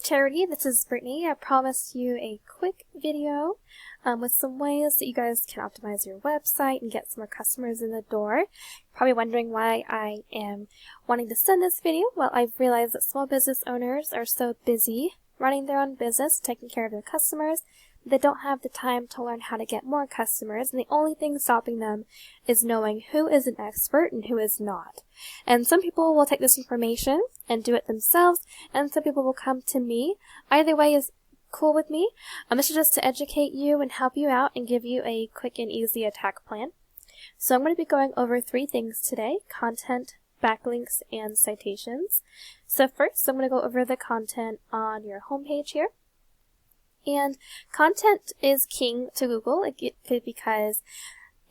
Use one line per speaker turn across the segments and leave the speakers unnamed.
Charity, this is Brittany. I promised you a quick video with some ways that you guys can optimize your website and get some more customers in the door. Probably wondering why I am wanting to send this video. Well, I've realized that small business owners are so busy running their own business, taking care of their customers, they don't have the time to learn how to get more customers, and the only thing stopping them is knowing who is an expert and who is not. And some people will take this information and do it themselves, and some people will come to me. Either way is cool with me. This is just to educate you and help you out and give you a quick and easy attack plan. So I'm going to be going over 3 things today: content, backlinks, and citations. So first, I'm going to go over the content on your homepage here. And content is king to Google because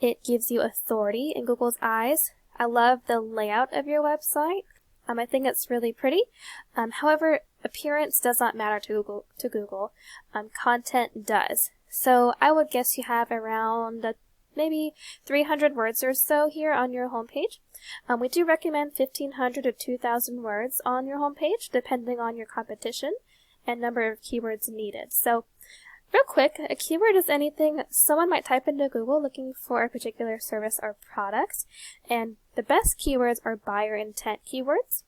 it gives you authority in Google's eyes. I love the layout of your website. I think it's really pretty. However, appearance does not matter to Google. Content does. So I would guess you have around maybe 300 words or so here on your homepage. We do recommend 1,500 to 2,000 words on your homepage, depending on your competition and number of keywords needed. So real quick, a keyword is anything someone might type into Google looking for a particular service or product, and the best keywords are buyer intent keywords.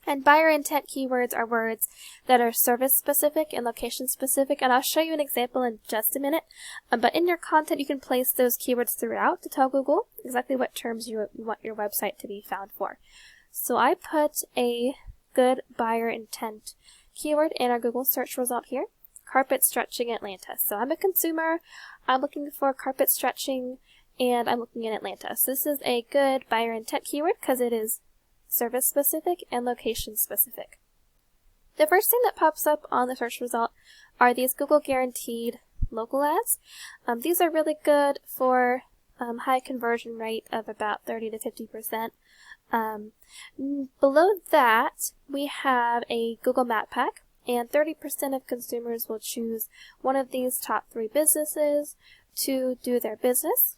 And buyer intent keywords are words that are service specific and location specific, and I'll show you an example in just a minute. But in your content you can place those keywords throughout to tell Google exactly what terms you want your website to be found for. So I put a good buyer intent keyword in our Google search result here: carpet stretching Atlanta. So I'm a consumer, I'm looking for carpet stretching, and I'm looking in Atlanta. So this is a good buyer intent keyword because it is service specific and location specific. The first thing that pops up on the search result are these Google guaranteed local ads. These are really good for high conversion rate of about 30 to 50%. Below that, we have a Google Map Pack, and 30% of consumers will choose one of these top 3 businesses to do their business.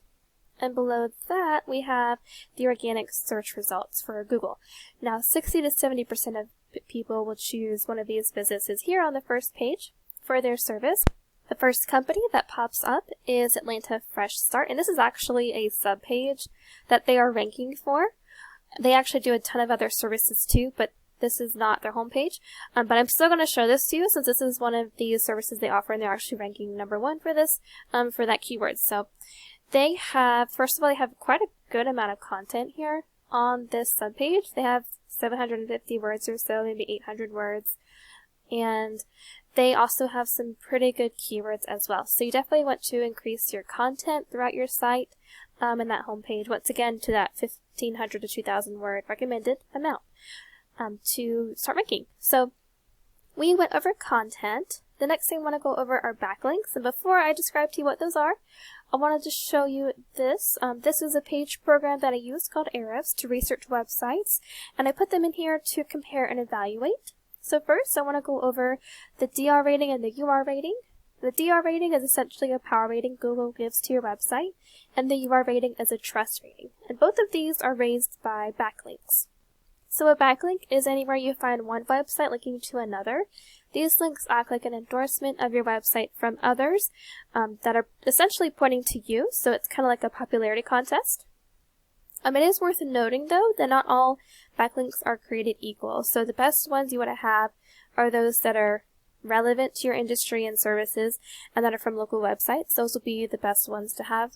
And below that, we have the organic search results for Google. Now, 60 to 70% of people will choose one of these businesses here on the first page for their service. The first company that pops up is Atlanta Fresh Start, and this is actually a sub-page that they are ranking for. They actually do a ton of other services too, but this is not their homepage. But I'm still going to show this to you since this is one of the services they offer, and they're actually ranking #1 for this, for that keyword. So they have, first of all, they have quite a good amount of content here on this subpage. They have 750 words or so, maybe 800 words. And they also have some pretty good keywords as well. So you definitely want to increase your content throughout your site in that homepage, once again, to that 1,500 to 2,000 word recommended amount to start ranking. So we went over content. The next thing I want to go over are backlinks. And before I describe to you what those are, I wanted to show you this. This is a page program that I use called Ahrefs to research websites, and I put them in here to compare and evaluate. So first, I want to go over the DR rating and the UR rating. The DR rating is essentially a power rating Google gives to your website, and the UR rating is a trust rating. And both of these are raised by backlinks. So a backlink is anywhere you find one website linking to another. These links act like an endorsement of your website from others that are essentially pointing to you, so it's kind of like a popularity contest. It is worth noting, though, that not all backlinks are created equal. So the best ones you want to have are those that are relevant to your industry and services and that are from local websites. Those will be the best ones to have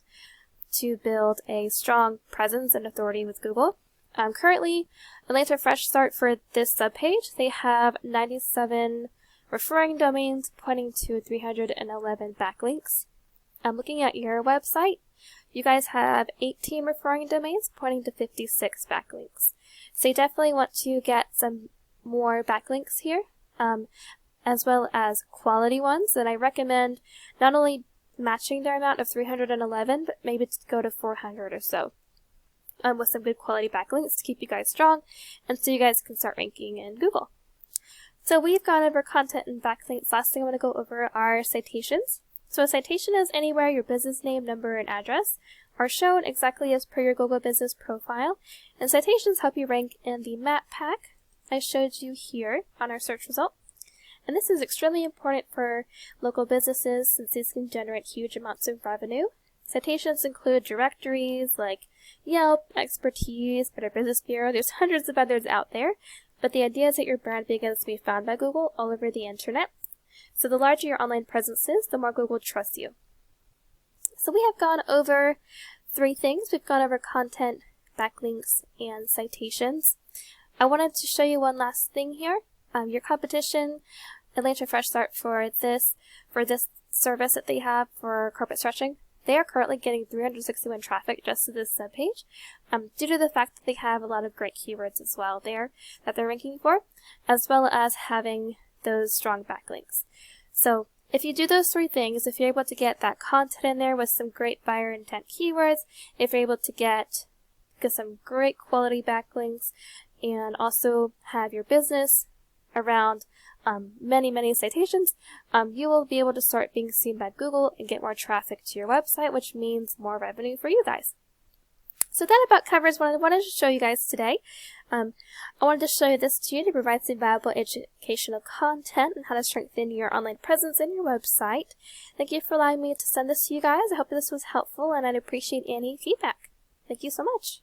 to build a strong presence and authority with Google. Currently, Atlanta Fresh Start, for this subpage, they have 97 referring domains pointing to 311 backlinks. Looking at your website, you guys have 18 referring domains pointing to 56 backlinks. So you definitely want to get some more backlinks here, as well as quality ones. And I recommend not only matching their amount of 311, but maybe to go to 400 or so. With some good quality backlinks to keep you guys strong and so you guys can start ranking in Google. So we've gone over content and backlinks. Last thing I want to go over are citations. So a citation is anywhere your business name, number, and address are shown exactly as per your Google Business profile, and citations help you rank in the map pack I showed you here on our search result. And this is extremely important for local businesses since these can generate huge amounts of revenue. Citations include directories like Yelp, Expertise, Better Business Bureau. There's hundreds of others out there, but the idea is that your brand begins to be found by Google all over the internet. So the larger your online presence is, the more Google trusts you. So we have gone over 3 things. We've gone over content, backlinks, and citations. I wanted to show you one last thing here. Your competition, Atlanta Fresh Start, for this service that they have for carpet stretching, they are currently getting 361 traffic just to this subpage, due to the fact that they have a lot of great keywords as well there that they're ranking for, as well as having those strong backlinks. So if you do those 3 things, if you're able to get that content in there with some great buyer intent keywords, if you're able to get some great quality backlinks, and also have your business around many citations, you will be able to start being seen by Google and get more traffic to your website, which means more revenue for you guys. So that about covers what I wanted to show you guys today. I wanted to show you this to you to provide some valuable educational content on how to strengthen your online presence and your website. Thank you for allowing me to send this to you guys. I hope this was helpful, and I'd appreciate any feedback. Thank you so much.